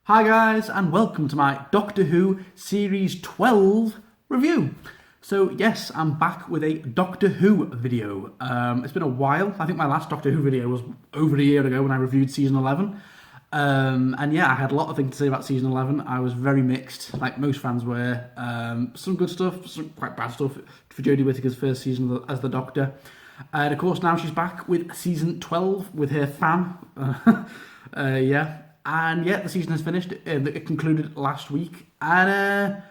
Hi guys, and welcome to my Doctor Who Series 12 review. So yes, I'm back with a Doctor Who video. It's been a while. I think my last Doctor Who video was over a year ago when I reviewed Season 11. And yeah, I had a lot of things to say about Season 11. I was very mixed, like most fans were. Some good stuff, some quite bad stuff for Jodie Whittaker's first season as the Doctor. And of course now she's back with Season 12 with her fam. Yeah. And yeah, the season has finished. It concluded last week. And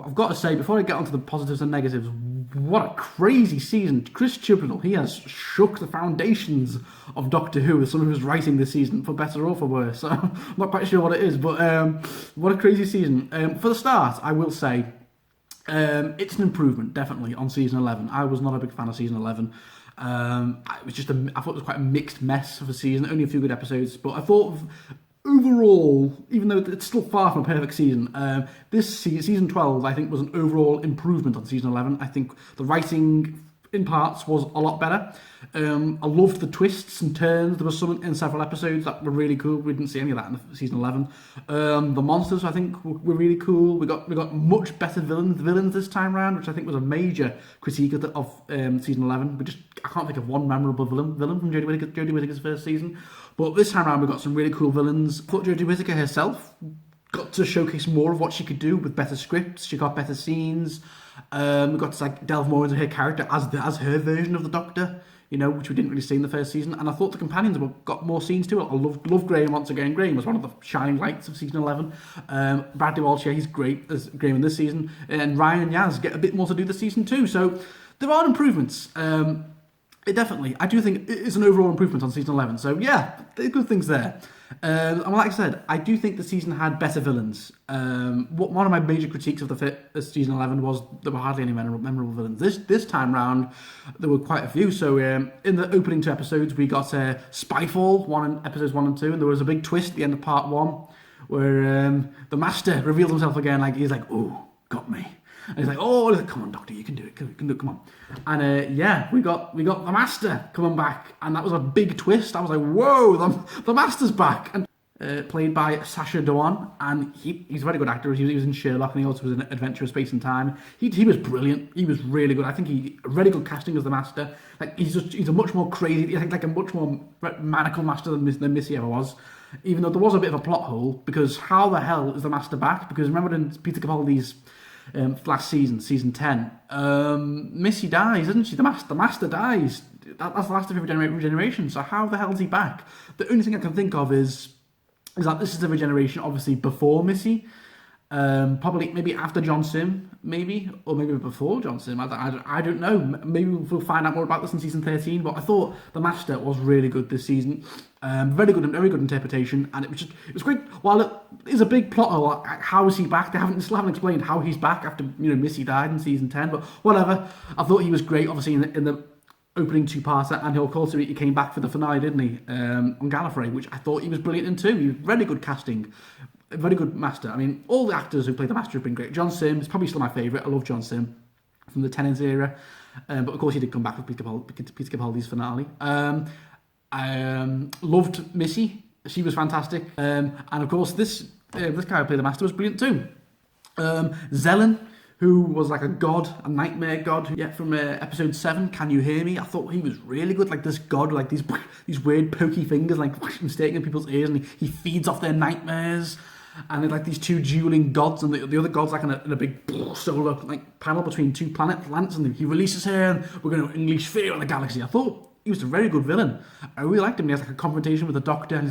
I've got to say, before I get onto the positives and negatives, what a crazy season. Chris Chibnall, he has shook the foundations of Doctor Who with some of his writing this season, for better or for worse. So I'm not quite sure what it is, but what a crazy season. For the start, I will say, it's an improvement, definitely, on Season 11. I was not a big fan of Season 11. I thought it was quite a mixed mess of a season, only a few good episodes, but I thought overall, even though it's still far from a perfect season, this season 12, I think, was an overall improvement on Season 11. I think the writing in parts was a lot better. I loved the twists and turns. There was some in several episodes that were really cool. We didn't see any of that in Season 11. The monsters, I think, were really cool. We got much better villains this time round, which I think was a major critique of Season 11. I can't think of one memorable villain from Jodie Whittaker's first season. But this time around, we got some really cool villains. I thought Jodie Whittaker herself got to showcase more of what she could do with better scripts. She got better scenes. We got to delve more into her character as her version of the Doctor, which we didn't really see in the first season. And I thought the companions got more scenes too. I love Graham once again. Graham was one of the shining lights of Season 11. Bradley Walsh, he's great as Graham in this season. And Ryan and Yaz get a bit more to do this season too. So there are improvements. I do think it is an overall improvement on Season 11. So yeah, there's good things there. And like I said, I do think the season had better villains. One of my major critiques of Season 11 was there were hardly any memorable villains. This time round, there were quite a few. So in the opening two episodes, we got Spyfall, episodes 1 and 2, and there was a big twist at the end of part 1 where the Master revealed himself again. He's like, "Oh, got me." And he's like, "Oh, come on, Doctor, you can do it. Come on." And yeah, we got the Master coming back, and that was a big twist. I was like, "Whoa, the Master's back!" And played by Sacha Dhawan, and he's a very good actor. He was in Sherlock, and he also was in Adventure of Space and Time. He was brilliant. He was really good. I think a very good casting as the Master. He's a much more crazy, a much more maniacal Master than Missy ever was. Even though there was a bit of a plot hole, because how the hell is the Master back? Because remember in Peter Capaldi's last season, Season 10, Missy dies, doesn't she? The Master dies. That's the last of every regeneration. So how the hell is he back? The only thing I can think of is that this is the regeneration, obviously, before Missy. Probably, maybe after John Sim, or maybe before John Sim. I don't know. Maybe we'll find out more about this in Season 13. But I thought the Master was really good this season. Very good interpretation, and it was great. While it is a big plot hole, how is he back? They still haven't explained how he's back after Missy died in Season 10. But whatever. I thought he was great. Obviously in the opening two-parter, and of course he came back for the finale, didn't he? On Gallifrey, which I thought he was brilliant in too. He was very good casting. A very good Master. I mean, all the actors who play the Master have been great. John Sim is probably still my favourite. I love John Sim from the Tennant era. But of course he did come back with Peter Capaldi's finale. Loved Missy. She was fantastic. And of course this guy who played the Master was brilliant too. Zelen, who was like a god, a nightmare god. From episode 7, Can You Hear Me? I thought he was really good. Like this god with these weird pokey fingers, staking in people's ears, and he feeds off their nightmares. And they're these two dueling gods, and the other god's in a big solar panel between two planets, and he releases her, and we're going to unleash fear on the galaxy. I thought he was a very good villain. I really liked him. He has a confrontation with the Doctor, and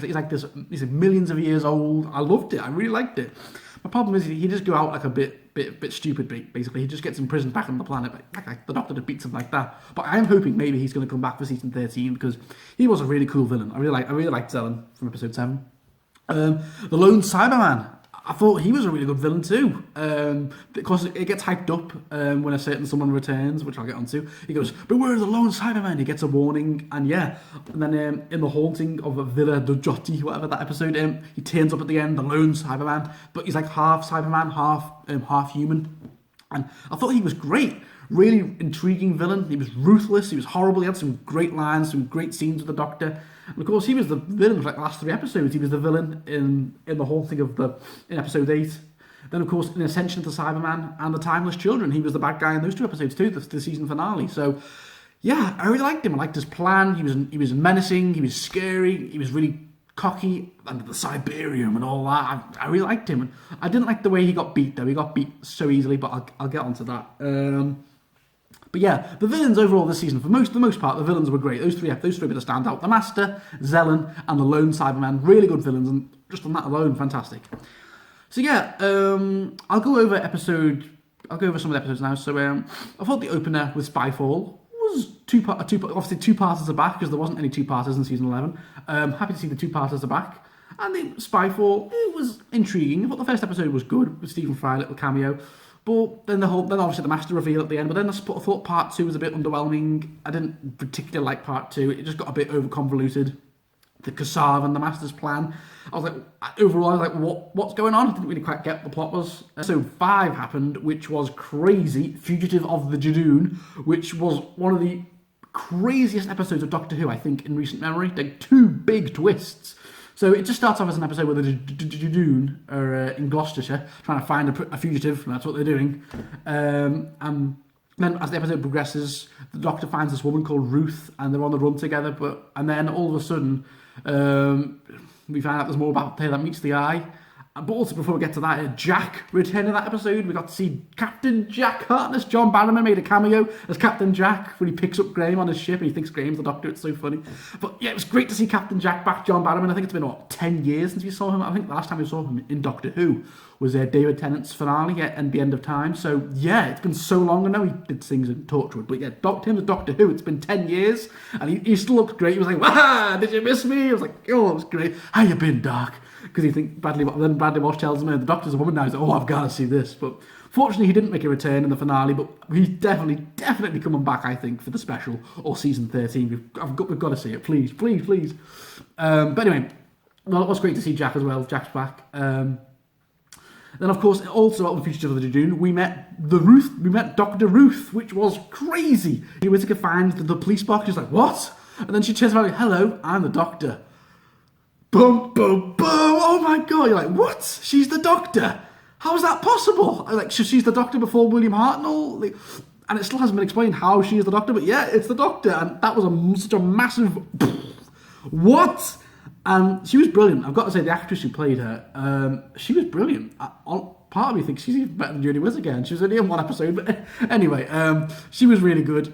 he's millions of years old. I loved it. I really liked it. My problem is he just go out a bit stupid, basically. He just gets imprisoned back on the planet, like the Doctor just beats him like that. But I am hoping maybe he's going to come back for Season 13, because he was a really cool villain. I really liked Zelen from episode 7. The Lone Cyberman, I thought he was a really good villain too. Because it gets hyped up when a certain someone returns, which I'll get onto. He goes, "Beware of the Lone Cyberman." He gets a warning, and then in the haunting of Villa Dojoti, whatever that episode, he turns up at the end, the Lone Cyberman, but he's half Cyberman, half human. And I thought he was great. Really intriguing villain. He was ruthless. He was horrible. He had some great lines, some great scenes with the Doctor. And of course, he was the villain for like the last 3 episodes. He was the villain in the whole thing in episode 8. Then, of course, in Ascension to Cyberman and The Timeless Children, he was the bad guy in those 2 episodes too, the season finale. So, yeah, I really liked him. I liked his plan. He was menacing. He was scary. He was really cocky under the Siberium and all that. I really liked him. I didn't like the way he got beat, though. He got beat so easily, but I'll get onto that. But yeah, the villains overall this season, for the most part, the villains were great. Those three were the standout. The Master, Zelen, and the Lone Cyberman, really good villains, and just on that alone, fantastic. So yeah, I'll go over some of the episodes now. So I thought the opener with Spyfall was obviously 2-parters are back, because there wasn't any 2-parters in season 11. Happy to see the 2-parters are back. And the Spyfall, it was intriguing. I thought the first episode was good, with Stephen Fry, little cameo. But then obviously the Master reveal at the end. But then I thought part 2 was a bit underwhelming. I didn't particularly like part 2. It just got a bit over convoluted. The Kassav and the Master's plan. I was like, what's going on? I didn't really quite get what the plot was. Episode 5 happened, which was crazy. Fugitive of the Jadoon, which was one of the craziest episodes of Doctor Who, I think, in recent memory. Like 2 big twists. So it just starts off as an episode where the Jadoon are in Gloucestershire trying to find a fugitive, and that's what they're doing. And then as the episode progresses, the Doctor finds this woman called Ruth, and they're on the run together. And then all of a sudden, we find out there's more about her that meets the eye. But also, before we get to that, Jack returned in that episode. We got to see Captain Jack Harkness. John Barrowman made a cameo as Captain Jack when he picks up Graham on his ship and he thinks Graham's the Doctor. It's so funny. But yeah, it was great to see Captain Jack back, John Barrowman. I think it's been, 10 years since we saw him. I think the last time we saw him in Doctor Who was David Tennant's finale at the End of Time. So yeah, it's been so long. I know he did things in Torchwood, but yeah, him as Doctor Who, it's been 10 years and he still looks great. He was like, "Wah, did you miss me?" I was like, "Oh, it was great. How you been, Doc?" Because he thinks Bradley Walsh tells him the Doctor's a woman now. He's like, "Oh, I've got to see this." But fortunately, he didn't make a return in the finale. But he's definitely coming back, I think, for the special or season 13. We've got to see it, please. But anyway, well, it was great to see Jack as well. Jack's back. Then, of course, also on the Fugitive of the Jadoon, we met Dr. Ruth, which was crazy. Jodie Whittaker finds the police box. She's like, "What?" And then she turns around like, "Hello, I'm the Doctor." Boom, boom, boom. Oh my God. You're like, what? She's the Doctor. How is that possible? Like, she's the Doctor before William Hartnell? And it still hasn't been explained how she is the Doctor, but yeah, it's the Doctor. And that was such a massive... What? And she was brilliant. I've got to say, the actress who played her, she was brilliant. Part of me thinks she's even better than Jodie Whittaker, and she was only in 1 episode. But anyway, she was really good.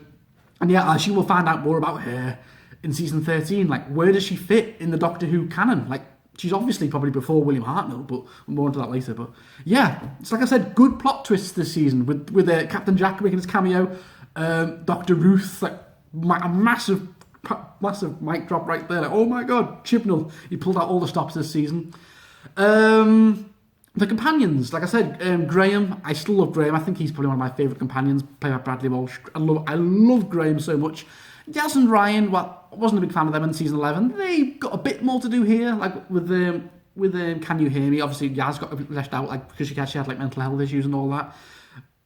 And yeah, she will find out more about her in season 13. Like, where does she fit in the Doctor Who canon? Like, she's obviously probably before William Hartnell, but we'll more into that later. But yeah, it's like I said, good plot twists this season with Captain Jack making his cameo, Dr. Ruth, like a massive mic drop right there. Like, oh my God, Chibnall, he pulled out all the stops this season. The companions, like I said, Graham, I still love Graham. I think he's probably one of my favourite companions, played by Bradley Walsh. I love Graham so much. Yaz and Ryan, well, I wasn't a big fan of them in season 11. They got a bit more to do here, like with Can You Hear Me? Obviously, Yaz got a bit left out, like because she had like mental health issues and all that,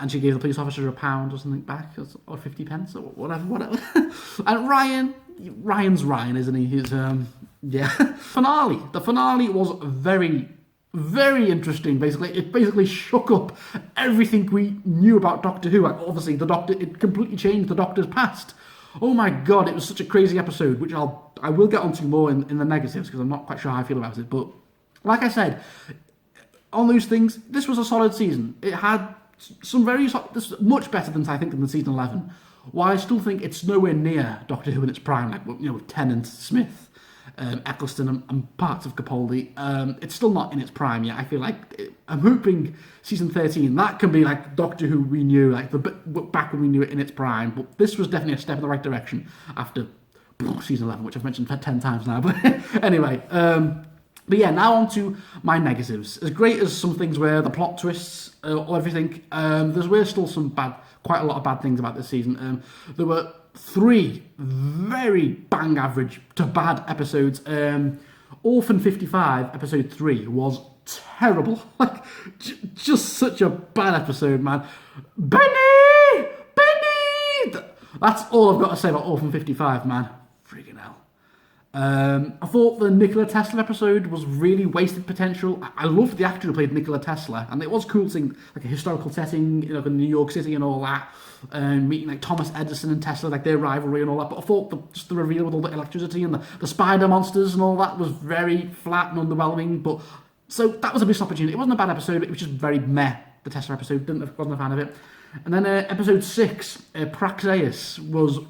and she gave the police officer £1 or something back, or 50 pence or whatever. And Ryan's Ryan, isn't he? He's yeah. Finale. The finale was very, very interesting. Basically, it shook up everything we knew about Doctor Who. Like, obviously, it completely changed the Doctor's past. Oh my God, it was such a crazy episode, which I will get onto more in the negatives, because I'm not quite sure how I feel about it. But like I said, on those things, this was a solid season. It had some this was much better than I think than season 11. While I still think it's nowhere near Doctor Who in its prime, like, you know, with Tennant, Smith, Eccleston, and parts of Capaldi. It's still not in its prime yet. I feel like I'm hoping season 13 that can be like Doctor Who we knew, like back when we knew it in its prime. But this was definitely a step in the right direction after season 11, which I've mentioned 10 times now. But anyway, but yeah, now on to my negatives. As great as some things were, the plot twists, or everything, there were still quite a lot of bad things about this season. There were 3 very bang average to bad episodes. Orphan 55, episode 3, was terrible. Like, just such a bad episode, man. Benny! That's all I've got to say about Orphan 55, man. Freaking hell. I thought the Nikola Tesla episode was really wasted potential. I loved the actor who played Nikola Tesla, and it was cool seeing like a historical setting, you know, in New York City and all that, meeting like Thomas Edison and Tesla, like their rivalry and all that. But I thought just the reveal with all the electricity and the spider monsters and all that was very flat and underwhelming. But so that was a missed opportunity. It wasn't a bad episode, it was just very meh. The Tesla episode, wasn't a fan of it. And then episode 6, Praxeus, was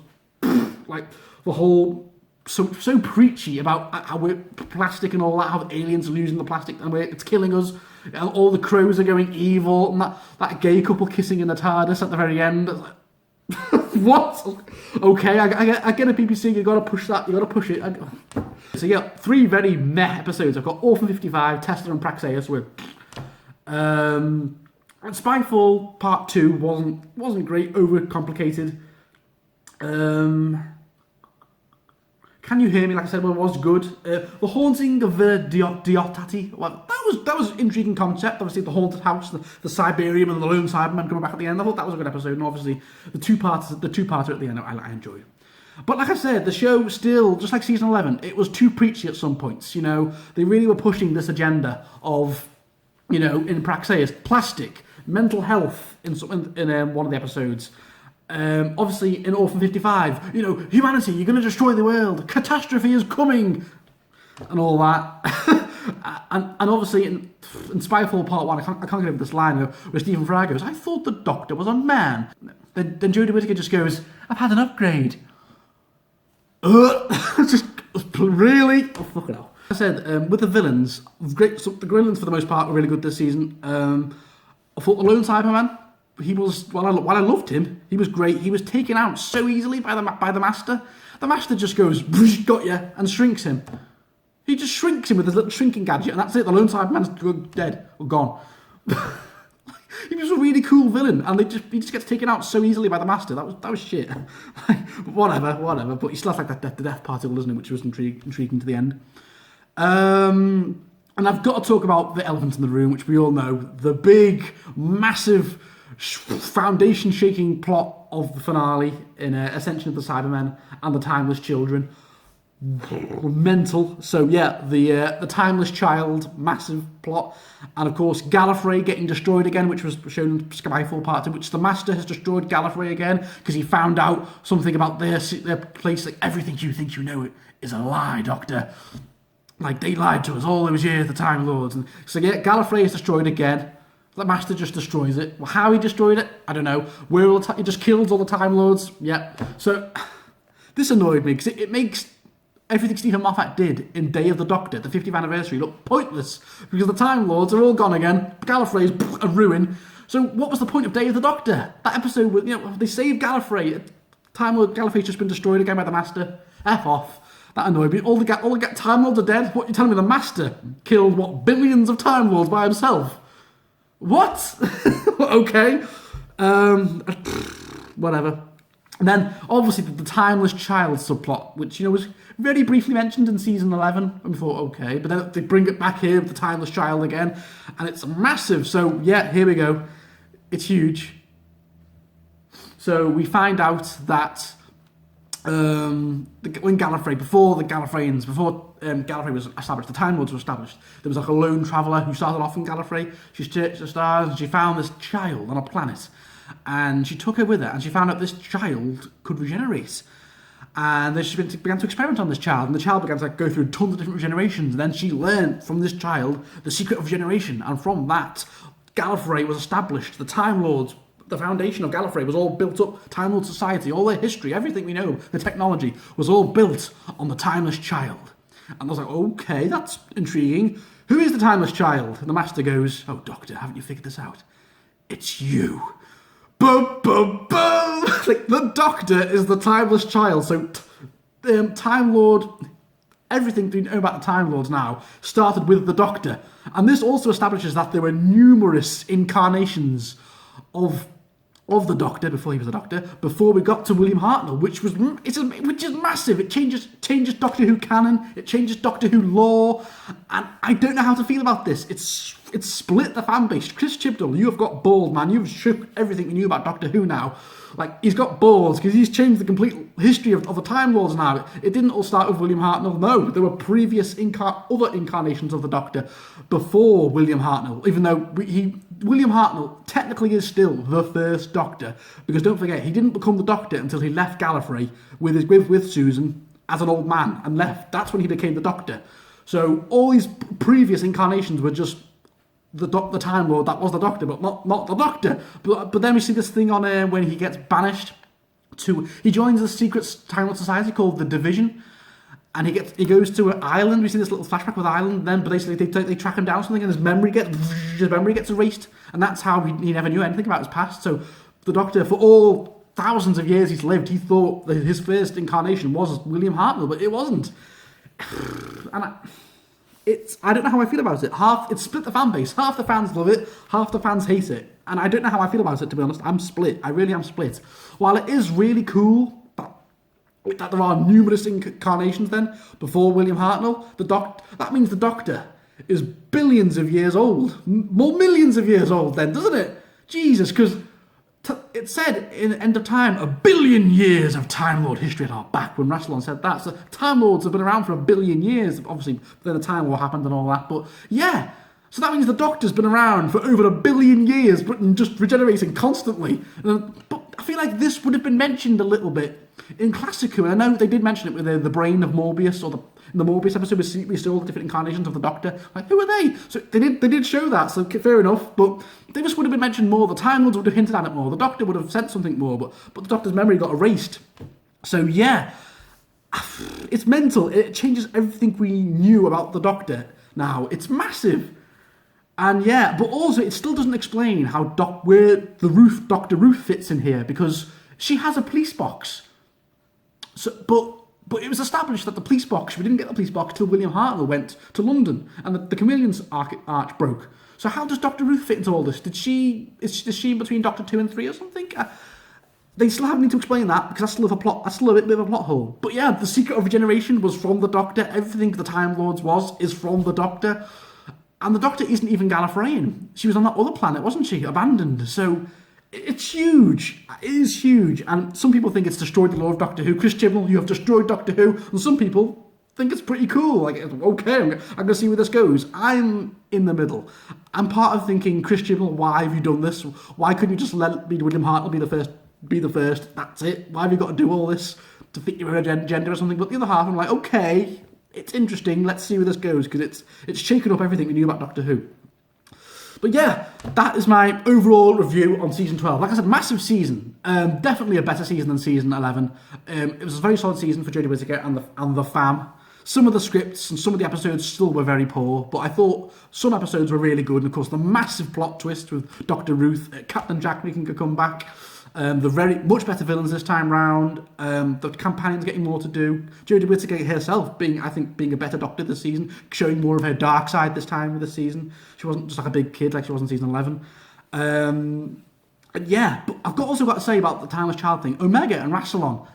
like the whole so preachy about how we're plastic and all that, how aliens are losing the plastic and it's killing us. And all the crows are going evil, and that gay couple kissing in the TARDIS at the very end. What? Okay, I get a BBC. You got to push that. You got to push it. So yeah, 3 very meh episodes. I've got Orphan 55, Tesla, and Praxeus with. And Spyfall Part 2 wasn't great, overcomplicated. Can you hear me? Like I said, well, it was good. The Haunting of Diotati. Well, that was an intriguing concept. Obviously, the haunted house, the Siberium, and the lone Cyberman coming back at the end. I thought that was a good episode, and obviously the two-parter at the end, I enjoyed. But like I said, the show still, just like season 11, it was too preachy at some points. You know, they really were pushing this agenda of, you know, in Praxeus, plastic, mental health in one of the episodes. Obviously, in Orphan 55, you know, humanity, you're going to destroy the world, catastrophe is coming, and all that. and obviously, in Spyfall Part 1, I can't get over this line where Stephen Fry goes, I thought the Doctor was a man. Then Jodie Whittaker just goes, I've had an upgrade. Just, really? Oh, fucking hell. I said, with the villains, the villains for the most part were really good this season. I thought the Lone Cyberman, he was, while I loved him, he was great. He was taken out so easily by the Master. The Master just goes, got you, and shrinks him. He just shrinks him with his little shrinking gadget, and that's it. The Lone Cyberman's dead or gone. He was a really cool villain, and he just gets taken out so easily by the Master. That was shit. whatever. But he still has like the death particle, doesn't it? Which was intriguing to the end. And I've got to talk about the elephant in the room, which we all know, the big, massive, foundation-shaking plot of the finale in Ascension of the Cybermen and the Timeless Children. Mental. So yeah, the Timeless Child, massive plot, and of course Gallifrey getting destroyed again, which was shown in Spyfall Part 2, which the Master has destroyed Gallifrey again because he found out something about their place. Like, everything you think you know is a lie, Doctor. Like, they lied to us all those years, the Time Lords. And so yeah, Gallifrey is destroyed again. The Master just destroys it. Well, how he destroyed it, I don't know. He just kills all the Time Lords. Yeah. So this annoyed me because it makes everything Stephen Moffat did in Day of the Doctor, the 50th anniversary, look pointless because the Time Lords are all gone again. Gallifrey's a ruin. So what was the point of Day of the Doctor? That episode, you know, they saved Gallifrey. Time Lord Gallifrey's just been destroyed again by the Master. F off. That annoyed me. All the Time Lords are dead. What, you're telling me the Master killed, what, billions of Time Lords by himself? What? Okay. Whatever. And then, obviously, the Timeless Child subplot, which, you know, was very briefly mentioned in season 11. And we thought, okay. But then they bring it back here with the Timeless Child again. And it's massive. So, yeah, here we go. It's huge. So, we find out that when Gallifrey, before Gallifrey was established, the Time Lords were established, there was like a lone traveller who started off in Gallifrey. She searched the stars and she found this child on a planet. And she took her with her and she found out this child could regenerate. And then she began to experiment on this child, and the child began to go through tons of different regenerations. And then she learned from this child the secret of regeneration. And from that, Gallifrey was established. The Time Lords, the foundation of Gallifrey was all built up. Time Lord society, all their history, everything we know, the technology, was all built on the Timeless Child. And I was like, okay, that's intriguing. Who is the Timeless Child? And the Master goes, oh, Doctor, haven't you figured this out? It's you. Boom, boom, boom! Like, the Doctor is the Timeless Child. So, Time Lord, everything we know about the Time Lords now started with the Doctor. And this also establishes that there were numerous incarnations of of the Doctor before he was the Doctor, before we got to William Hartnell, which is massive. It changes Doctor Who canon, it changes Doctor Who lore, and I don't know how to feel about this. It's split the fan base. Chris Chibnall, you have got balls, man. You've shook everything you knew about Doctor Who now. Like, he's got balls because he's changed the complete history of the Time Lords now. It didn't all start with William Hartnell. No, there were previous other incarnations of the Doctor before William Hartnell, even though William Hartnell technically is still the first Doctor, because don't forget, he didn't become the Doctor until he left Gallifrey with Susan as an old man and left. That's when he became the Doctor. So all these previous incarnations were just the Time Lord that was the Doctor, but not the Doctor. But then we see this thing on when he gets banished he joins the secret Time Lord society called the Division, and he goes to an island. We see this little flashback with Ireland. Then, but basically they track him down something, and his memory gets erased, and that's how he never knew anything about his past. So the Doctor, for all thousands of years he's lived, he thought that his first incarnation was William Hartnell, but it wasn't. And I don't know how I feel about it. It's split the fan base. Half the fans love it, half the fans hate it. And I don't know how I feel about it, to be honest. I'm split. I really am split. While it is really cool that there are numerous incarnations then before William Hartnell, that means the Doctor is billions of years old. More millions of years old then, doesn't it? Jesus, because it said in End of Time, 1 billion years of Time Lord history at our back, when Rassilon said that. So Time Lords have been around for 1 billion years. Obviously, then the Time War happened and all that. But yeah, so that means the Doctor's been around for over 1 billion years, but just regenerating constantly. But I feel like this would have been mentioned a little bit in Classic Who. And I know they did mention it with the brain of Morbius, or in the Morbius episode, we see all the different incarnations of the Doctor. Like, who are they? So they did show that, so fair enough. But they just would have been mentioned more. The Time Lords would have hinted at it more. The Doctor would have said something more, but the Doctor's memory got erased. So yeah, it's mental. It changes everything we knew about the Doctor now. It's massive. And yeah, but also it still doesn't explain how where Dr. Ruth fits in here, because she has a police box. So, but it was established that the police box, we didn't get the police box till William Hartnell went to London and the Chameleon's arch broke. So how does Dr. Ruth fit into all this? Is she in between Doctor 2 and 3 or something? They still have need to explain that, because that's still a bit of a plot hole. But yeah, the secret of regeneration was from the Doctor. Everything the Time Lords is from the Doctor. And the Doctor isn't even Gallifreyan. She was on that other planet, wasn't she? Abandoned. So it's huge. It is huge. And some people think it's destroyed the lore of Doctor Who. Chris Chibnall, you have destroyed Doctor Who. And some people think it's pretty cool. Like, okay, I'm going to see where this goes. I'm in the middle. I'm part of thinking, Chris Chibnall, why have you done this? Why couldn't you just let William Hartnell be the first? That's it. Why have you got to do all this to fit your agenda or something? But the other half, I'm like, okay, it's interesting. Let's see where this goes, because it's shaken up everything we knew about Doctor Who. But yeah, that is my overall review on season 12. Like I said, massive season. Definitely a better season than season 11. It was a very solid season for Jodie Whittaker and the fam. Some of the scripts and some of the episodes still were very poor, but I thought some episodes were really good. And of course, the massive plot twist with Dr. Ruth, Captain Jack making a comeback. The very much better villains this time round. The companions getting more to do. Jodie Whittaker herself being a better Doctor this season, showing more of her dark side this time with this season. She wasn't just like a big kid like she was in season 11. And yeah, but I've also got to say about the Timeless Child thing. Omega and Rassilon,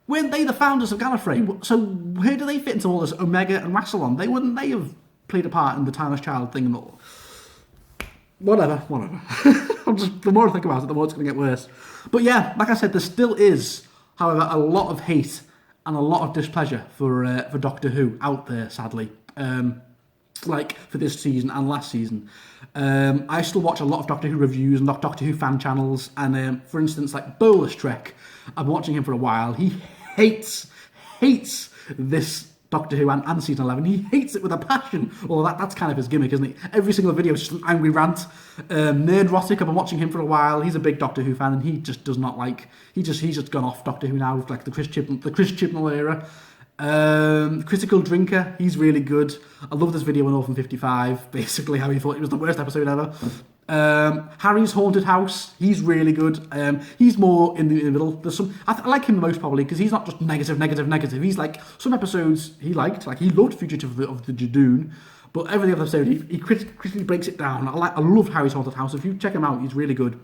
weren't they the founders of Gallifrey? So where do they fit into all this? Omega and Rassilon, wouldn't they have played a part in the Timeless Child thing and all? Whatever. The more I think about it, the more it's going to get worse. But yeah, like I said, there still is, however, a lot of hate and a lot of displeasure for Doctor Who out there, sadly. Like for this season and last season. I still watch a lot of Doctor Who reviews and Doctor Who fan channels. And for instance, like Bolus Trek, I've been watching him for a while. He hates this Doctor Who and season 11. He hates it with a passion. Well, that's kind of his gimmick, isn't it? Every single video is just an angry rant. Nerdrotic, I've been watching him for a while. He's a big Doctor Who fan, and he just does not like. He's just gone off Doctor Who now with like the Chris Chibnall era. Critical Drinker, he's really good. I love this video on Orphan 55. Basically, how he thought it was the worst episode ever. Harry's Haunted House, he's really good. He's more in the middle. There's some I like him the most probably because he's not just negative. He's like some episodes he liked, like he loved Fugitive of the Jadoon, but every other episode he critically breaks it down. I love Harry's Haunted House. If you check him out, he's really good.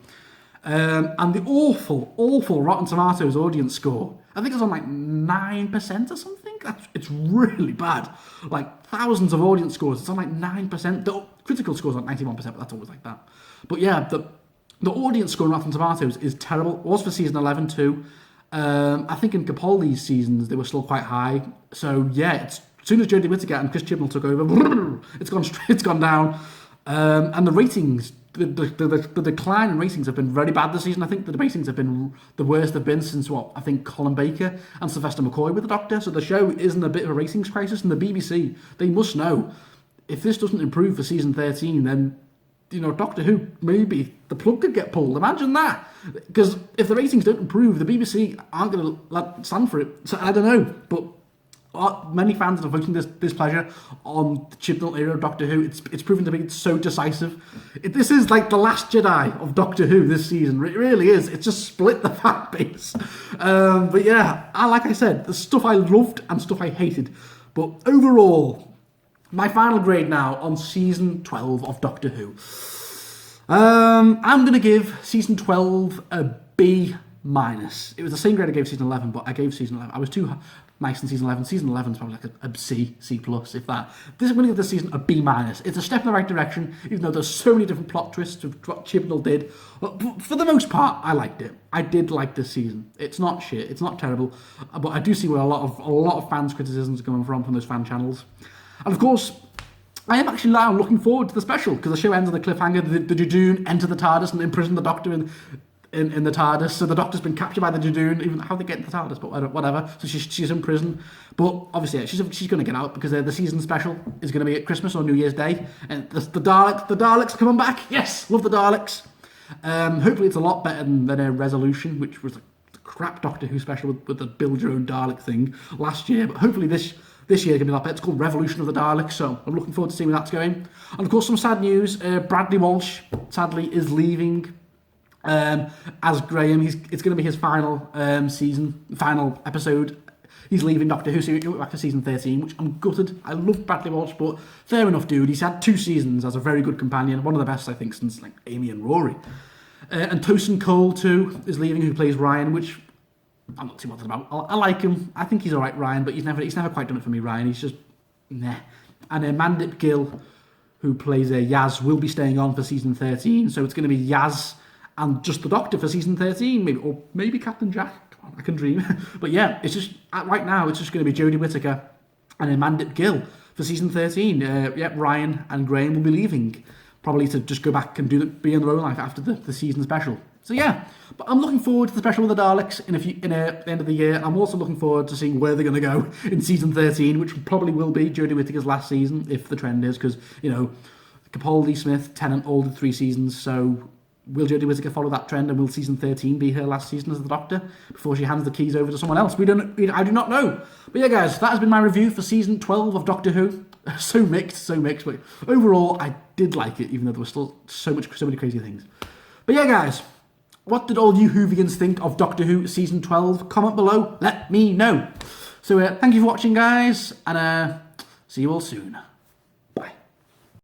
And the awful Rotten Tomatoes audience score, I think it's on like 9% or something. It's really bad. Like thousands of audience scores, it's on like 9%. The critical score's on 91%, but that's always like that. But yeah, the audience score on Rotten Tomatoes is terrible. It was for season 11 too. I think in Capaldi's seasons, they were still quite high. So yeah, as soon as Jodie Whittaker and Chris Chibnall took over, it's gone down. And the ratings, the decline in ratings have been very bad this season. I think the ratings have been the worst they've been since I think Colin Baker and Sylvester McCoy were the Doctor. So the show is in a bit of a ratings crisis, and the BBC, they must know, if this doesn't improve for season 13, then, Doctor Who, maybe the plug could get pulled. Imagine that. Because if the ratings don't improve, the BBC aren't going to stand for it. So I don't know, but many fans are voicing this displeasure on the Chibnall era of Doctor Who. It's proven to be so decisive. This is like the last Jedi of Doctor Who this season. It really is. It's just split the fan base. But yeah, like I said, the stuff I loved and stuff I hated. But overall, my final grade now on season 12 of Doctor Who. I'm going to give season 12 a B-. It was the same grade I gave season 11, but I gave season 11. I was too nice in season 11. Season 11 is probably like a C+, if that. This is going to give this season a B-. It's a step in the right direction, even though there's so many different plot twists of what Chibnall did. But for the most part, I liked it. I did like this season. It's not shit. It's not terrible. But I do see where a lot of fans' criticisms are coming from those fan channels. And of course, I am actually now looking forward to the special, because the show ends on the cliffhanger. The Judoon enter the TARDIS and imprison the Doctor in the TARDIS. So the Doctor's been captured by the Judoon, even how they get into the TARDIS, but whatever. So she's in prison. But obviously, yeah, she's going to get out, because the season special is going to be at Christmas or New Year's Day. And the Daleks are coming back. Yes, love the Daleks. Hopefully it's a lot better than a Resolution, which was a crap Doctor Who special with the build your own Dalek thing last year. But hopefully this year can be a lot better. It's called Revolution of the Daleks, so I'm looking forward to seeing where that's going. And of course, some sad news. Bradley Walsh, sadly, is leaving as Graham. It's going to be his final final episode. He's leaving Doctor Who, so he'll be back to season 13, which I'm gutted. I love Bradley Walsh, but fair enough, dude. He's had 2 seasons as a very good companion, one of the best, I think, since like Amy and Rory. And Tosin Cole, too, is leaving, who plays Ryan, which I'm not too bothered about. I like him. I think he's all right, Ryan, but he's never quite done it for me, Ryan. He's just meh. And Mandip Gill, who plays Yaz, will be staying on for season 13, so it's going to be Yaz and just the Doctor for season 13, maybe Captain Jack. Come on, I can dream. But yeah, it's just right now it's just going to be Jodie Whittaker and Mandip Gill for season 13. Ryan and Graham will be leaving, probably to just go back and be in their own life after the season special. So yeah, but I'm looking forward to the special with the Daleks in the end of the year. I'm also looking forward to seeing where they're going to go in season 13, which probably will be Jodie Whittaker's last season, if the trend is, because, Capaldi, Smith, Tennant all did 3 seasons, so will Jodie Whittaker follow that trend, and will season 13 be her last season as the Doctor before she hands the keys over to someone else? I do not know. But yeah, guys, that has been my review for season 12 of Doctor Who. So mixed, but overall, I did like it, even though there was still so many crazy things. But yeah, guys, what did all you Whovians think of Doctor Who season 12? Comment below, let me know. So thank you for watching, guys, and see you all soon.